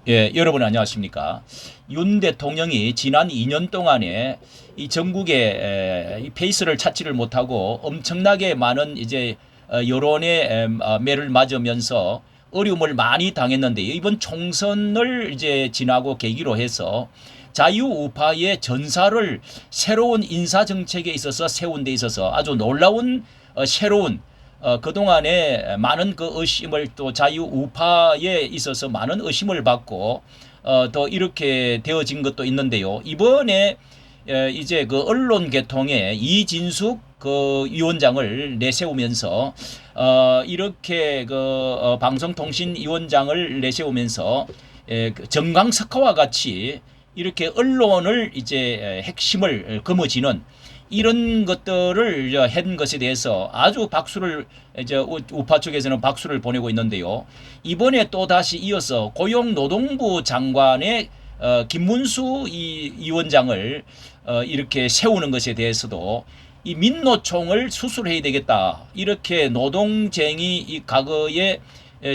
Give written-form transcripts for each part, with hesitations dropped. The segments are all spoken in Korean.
예, 여러분 안녕하십니까? 윤 대통령이 지난 2년 동안에 이 전국에 이 페이스를 찾지를 못하고 엄청나게 많은 이제 여론의 매를 맞으면서 어려움을 많이 당했는데 이번 총선을 이제 지나고 계기로 해서 자유우파의 전사를 새로운 인사 정책에 있어서 세운 데 있어서 아주 놀라운 새로운 그동안에 많은 그 의심을 또 자유우파에 있어서 많은 의심을 받고 또 이렇게 되어진 것도 있는데요. 이번에 이제 그 언론 개통에 이진숙 그 위원장을 내세우면서 이렇게 그 방송통신위원장을 내세우면서 그 정광석화와 같이 이렇게 언론을 이제 핵심을 거머쥐는 이런 것들을 한 것에 대해서 아주 박수를 이제 우파 측에서는 박수를 보내고 있는데요. 이번에 또 다시 이어서 고용노동부 장관의 김문수 이 위원장을 이렇게 세우는 것에 대해서도 이 민노총을 수술해야 되겠다. 이렇게 노동쟁이 이 과거에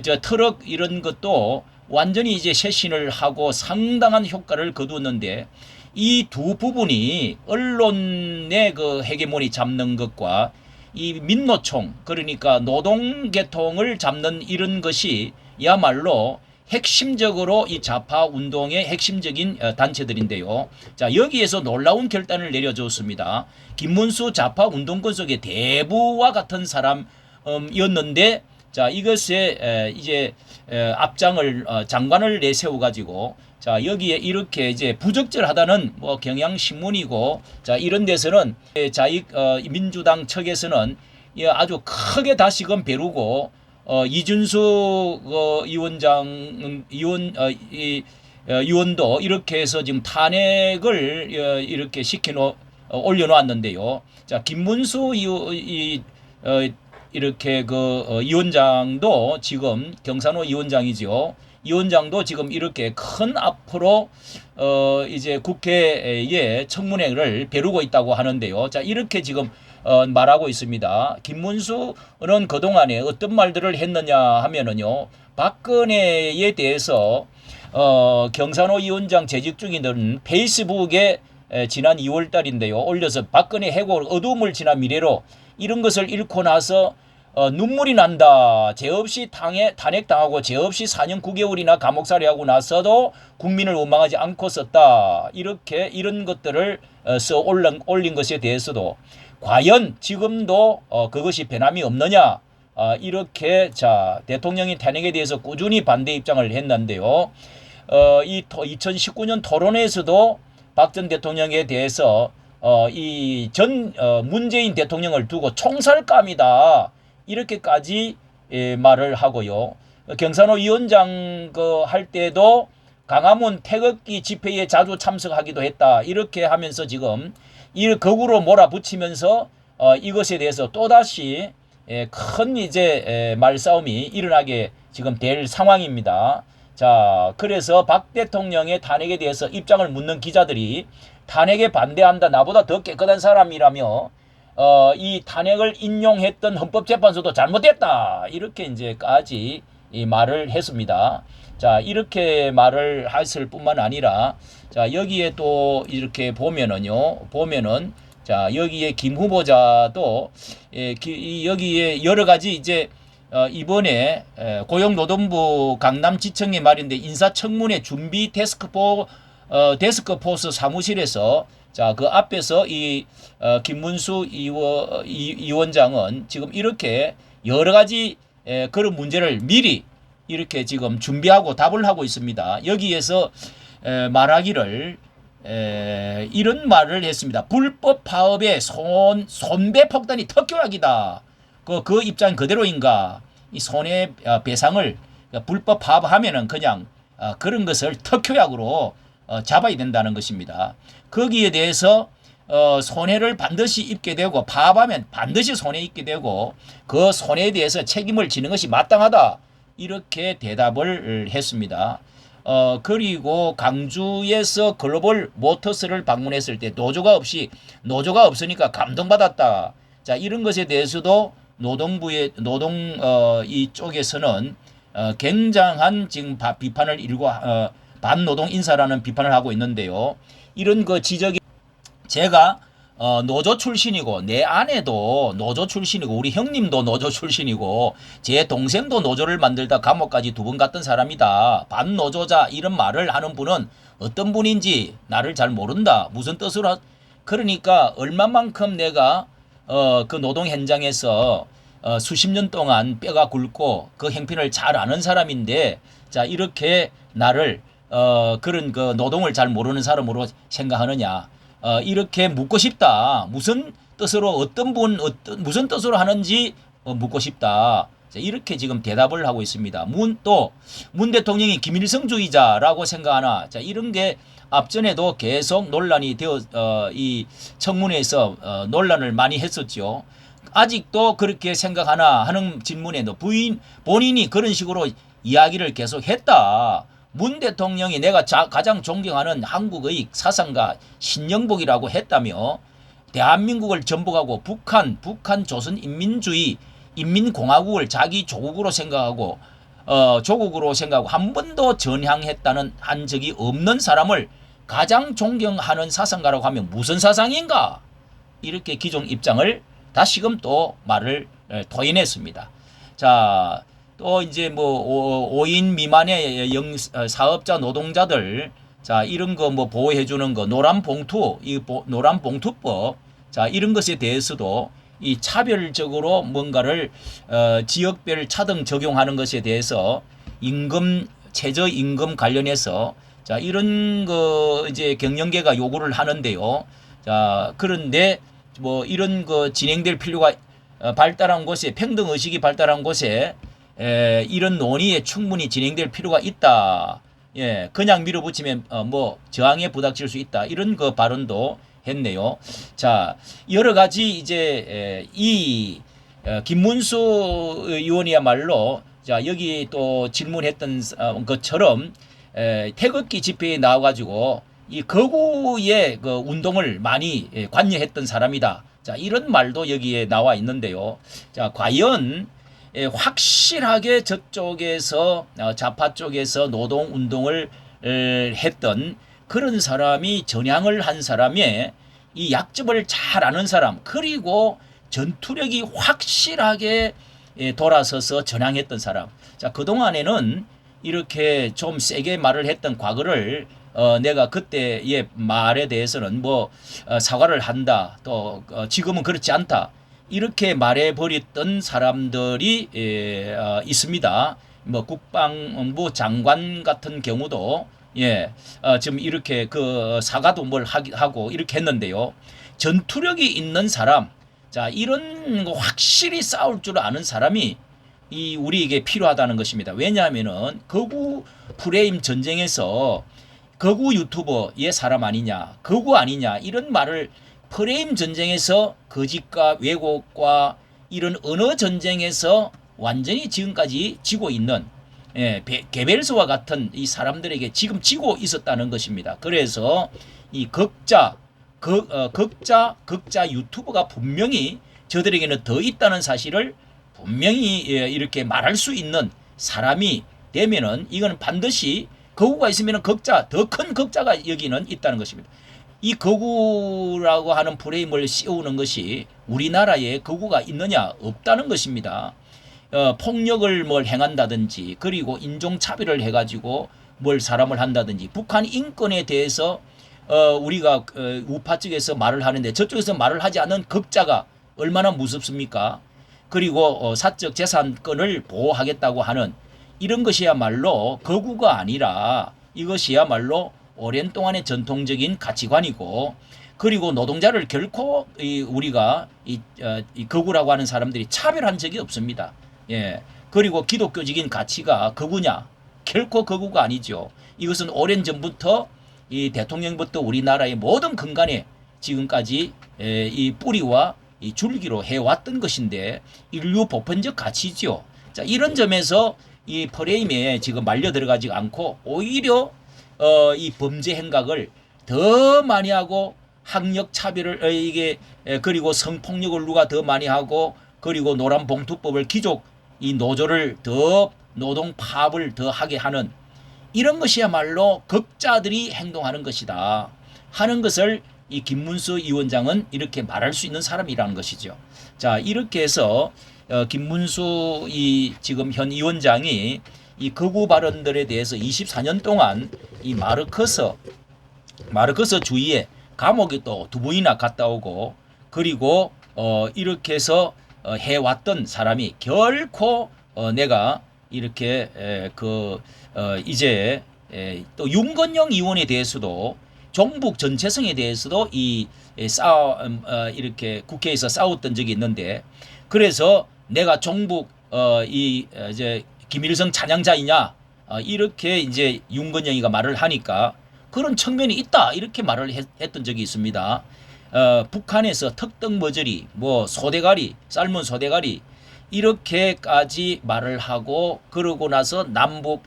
저 트럭 이런 것도 완전히 이제 쇄신을 하고 상당한 효과를 거두었는데 이 두 부분이 언론의 그 헤게모니 잡는 것과 이 민노총 그러니까 노동계통을 잡는 이런 것이 야말로 핵심적으로 이 좌파 운동의 핵심적인 단체들인데요. 자, 여기에서 놀라운 결단을 내려줬습니다. 김문수 좌파 운동권 속의 대부와 같은 사람이었는데 자, 이것에 이제 앞장을 장관을 내세워 가지고 자, 여기에 이렇게 이제 부적절하다는 뭐 경향신문이고 자, 이런 데서는 자익 민주당 측에서는 아주 크게 다시금 벼르고 이준수 위원도 이렇게 해서 지금 탄핵을 이렇게 올려놓았는데요. 자, 김문수 이렇게 그 위원장도 지금 경산호 위원장이죠. 위원장도 지금 이렇게 큰 앞으로 이제 국회에 청문회를 벼르고 있다고 하는데요. 자, 이렇게 지금 말하고 있습니다. 김문수는 그동안에 어떤 말들을 했느냐 하면은요. 박근혜에 대해서 경산호 위원장 재직 중이던 페이스북에 지난 2월 달인데요. 올려서 박근혜 해고 어둠을 지난 미래로 이런 것을 읽고 나서 눈물이 난다. 죄 없이 탄핵당하고 죄 없이 4년 9개월이나 감옥살이하고 나서도 국민을 원망하지 않고 썼다. 이렇게 이런 것들을 올린 것에 대해서도 과연 지금도 그것이 변함이 없느냐. 이렇게 자 대통령이 탄핵에 대해서 꾸준히 반대 입장을 했는데요. 이 2019년 토론회에서도 박 전 대통령에 대해서 이 문재인 대통령을 두고 총살감이다. 이렇게까지 말을 하고요. 경산호 위원장 할 때도 강화문 태극기 집회에 자주 참석하기도 했다. 이렇게 하면서 지금 거꾸로 몰아붙이면서 이것에 대해서 또다시 큰 이제 말싸움이 일어나게 지금 될 상황입니다. 자, 그래서 박 대통령의 탄핵에 대해서 입장을 묻는 기자들이 탄핵에 반대한다. 나보다 더 깨끗한 사람이라며 이 탄핵을 인용했던 헌법재판소도 잘못됐다. 이렇게 이제까지 이 말을 했습니다. 자, 이렇게 말을 했을 뿐만 아니라 자, 여기에 또 이렇게 보면은 자, 여기에 김 후보자도 여기에 여러 가지 이제 이번에 고용노동부 강남지청의 말인데 인사청문회 준비 데스크포스 사무실에서 자, 그 앞에서 이 김문수 위원장은 지금 이렇게 여러 가지 그런 문제를 미리 이렇게 지금 준비하고 답을 하고 있습니다. 여기에서 말하기를 이런 말을 했습니다. 불법 파업의 손배 폭탄이 특효약이다. 그 입장 그대로인가? 이 손해배상을 불법 파업하면은 그냥 그런 것을 특효약으로 잡아야 된다는 것입니다. 거기에 대해서 손해를 반드시 입게 되고 파업하면 반드시 손해 입게 되고 그 손해에 대해서 책임을 지는 것이 마땅하다. 이렇게 대답을 했습니다. 그리고 강주에서 글로벌 모터스를 방문했을 때 노조가 없으니까 감동받았다. 자, 이런 것에 대해서도 이쪽에서는 굉장한 지금 비판을 일고 반노동 인사라는 비판을 하고 있는데요. 이런 그 지적이 제가 노조 출신이고 내 아내도 노조 출신이고 우리 형님도 노조 출신이고 제 동생도 노조를 만들다 감옥까지 2번 갔던 사람이다. 반노조자 이런 말을 하는 분은 어떤 분인지 나를 잘 모른다. 무슨 뜻으로 그러니까 얼마만큼 내가 그 노동 현장에서 수십 년 동안 뼈가 굵고 그 행편을 잘 아는 사람인데 자 이렇게 나를 그런 그 노동을 잘 모르는 사람으로 생각하느냐. 이렇게 묻고 싶다. 무슨 뜻으로 무슨 뜻으로 하는지 묻고 싶다. 이렇게 지금 대답을 하고 있습니다. 문 대통령이 김일성주의자라고 생각하나. 자, 이런 게 앞전에도 계속 논란이 이 청문회에서 논란을 많이 했었죠. 아직도 그렇게 생각하나 하는 질문에도 본인이 그런 식으로 이야기를 계속 했다. 문 대통령이 내가 가장 존경하는 한국의 사상가 신영복이라고 했다며 대한민국을 전복하고 북한 조선인민주의 인민공화국을 자기 조국으로 생각하고 한 번도 전향했다는 한 적이 없는 사람을 가장 존경하는 사상가라고 하면 무슨 사상인가? 이렇게 기존 입장을 다시금 또 말을 토해냈습니다. 자, 또 이제 뭐 5인 미만의 사업자 노동자들 자 이런 거 뭐 보호해 주는 거 노란 봉투법 자 이런 것에 대해서도 이 차별적으로 뭔가를 지역별 차등 적용하는 것에 대해서 최저임금 관련해서 자 이런 거 이제 경영계가 요구를 하는데요. 자 그런데 뭐 이런 거 진행될 필요가 발달한 곳에 평등 의식이 발달한 곳에 이런 논의에 충분히 진행될 필요가 있다. 예, 그냥 밀어붙이면 뭐 저항에 부닥칠 수 있다. 이런 그 발언도 했네요. 자, 여러 가지 이제 이 김문수 의원이야말로 자 여기 또 질문했던 것처럼 태극기 집회에 나와가지고 이 거구의 그 운동을 많이 관여했던 사람이다. 자, 이런 말도 여기에 나와 있는데요. 자, 과연 확실하게 저쪽에서 좌파 쪽에서 노동 운동을 했던 그런 사람이 전향을 한 사람의 이 약점을 잘 아는 사람 그리고 전투력이 확실하게 돌아서서 전향했던 사람. 자, 그동안에는 이렇게 좀 세게 말을 했던 과거를 내가 그때의 말에 대해서는 뭐 사과를 한다. 또 지금은 그렇지 않다. 이렇게 말해버렸던 사람들이 있습니다. 뭐 국방부 장관 같은 경우도 지금 이렇게 그 사과도 뭘 하고 이렇게 했는데요. 전투력이 있는 사람, 자 이런 거 확실히 싸울 줄 아는 사람이 이 우리에게 필요하다는 것입니다. 왜냐하면은 거구 프레임 전쟁에서 거구 유튜버의 사람 아니냐, 거구 아니냐 이런 말을 프레임 전쟁에서 거짓과 왜곡과 이런 언어 전쟁에서 완전히 지금까지 지고 있는 게벨스와 같은 이 사람들에게 지금 지고 있었다는 것입니다. 그래서 이 극자 유튜버가 분명히 저들에게는 더 있다는 사실을 분명히 이렇게 말할 수 있는 사람이 되면은 이거는 반드시 거구가 있으면 더 큰 극자가 여기는 있다는 것입니다. 이 거구라고 하는 프레임을 씌우는 것이 우리나라에 거구가 있느냐 없다는 것입니다. 폭력을 뭘 행한다든지 그리고 인종차별을 해가지고 뭘 사람을 한다든지 북한 인권에 대해서 우리가 우파 쪽에서 말을 하는데 저쪽에서 말을 하지 않는 극자가 얼마나 무섭습니까? 그리고 사적 재산권을 보호하겠다고 하는 이런 것이야말로 거구가 아니라 이것이야말로 오랜 동안의 전통적인 가치관이고 그리고 노동자를 결코 우리가 이 거구라고 하는 사람들이 차별한 적이 없습니다. 예. 그리고 기독교적인 가치가 거구냐? 결코 거구가 아니죠. 이것은 오랜 전부터 이 대통령부터 우리나라의 모든 근간에 지금까지 이 뿌리와 이 줄기로 해왔던 것인데 인류 보편적 가치죠. 자, 이런 점에서 이 프레임에 지금 말려 들어가지 않고 오히려 이 범죄 행각을 더 많이 하고 학력 차별을 그리고 성폭력을 누가 더 많이 하고 그리고 노란봉투법을 귀족 이 노조를 더 노동 파업을 더 하게 하는 이런 것이야말로 극자들이 행동하는 것이다 하는 것을 이 김문수 위원장은 이렇게 말할 수 있는 사람이라는 것이죠. 자, 이렇게 해서 김문수 이 지금 현 위원장이 이 극우 발언들에 대해서 24년 동안 이 마르크스 주의에 감옥에 또 2번이나 갔다 오고 그리고 이렇게 해서 해왔던 사람이 결코 내가 이렇게 이제 또 윤건영 의원에 대해서도 종북 정체성에 대해서도 이렇게 국회에서 싸웠던 적이 있는데 그래서 내가 종북 이제 김일성 찬양자이냐 이렇게 이제 윤건영이가 말을 하니까 그런 측면이 있다 이렇게 말을 했던 적이 있습니다. 북한에서 턱떡머저리 뭐 소대가리 삶은 소대가리 이렇게까지 말을 하고 그러고 나서 남북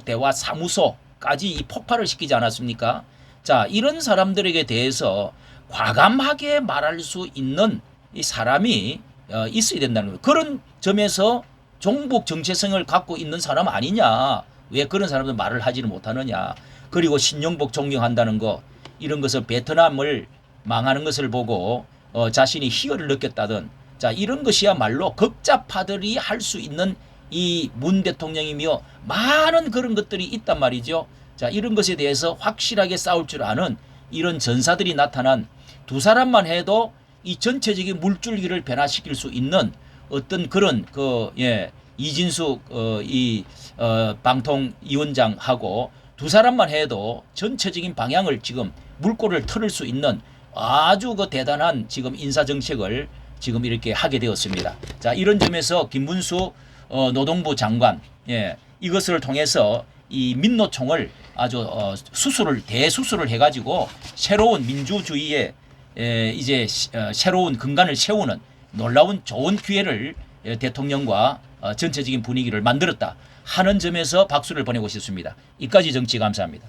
대화 사무소까지 이 폭발을 시키지 않았습니까? 자, 이런 사람들에게 대해서 과감하게 말할 수 있는 이 사람이 있어야 된다는 거예요. 그런 점에서 종북 정체성을 갖고 있는 사람 아니냐? 왜 그런 사람들 말을 하지를 못하느냐? 그리고 신용복 존경한다는 거 이런 것을 베트남을 망하는 것을 보고 자신이 희열을 느꼈다든 자, 이런 것이야말로 극자파들이 할 수 있는 이 문 대통령이며 많은 그런 것들이 있단 말이죠. 자, 이런 것에 대해서 확실하게 싸울 줄 아는 이런 전사들이 나타난 두 사람만 해도 이 전체적인 물줄기를 변화시킬 수 있는 어떤 그런 이진숙 방통위원장하고 두 사람만 해도 전체적인 방향을 지금 물꼬를 틀을 수 있는 아주 대단한 지금 인사 정책을 지금 이렇게 하게 되었습니다. 자, 이런 점에서 김문수 노동부 장관 이것을 통해서 이 민노총을 아주 대수술을 해가지고 새로운 민주주의의 이제 새로운 근간을 세우는 놀라운 좋은 기회를 대통령과 전체적인 분위기를 만들었다 하는 점에서 박수를 보내고 싶습니다. 이까지 정치 감사합니다.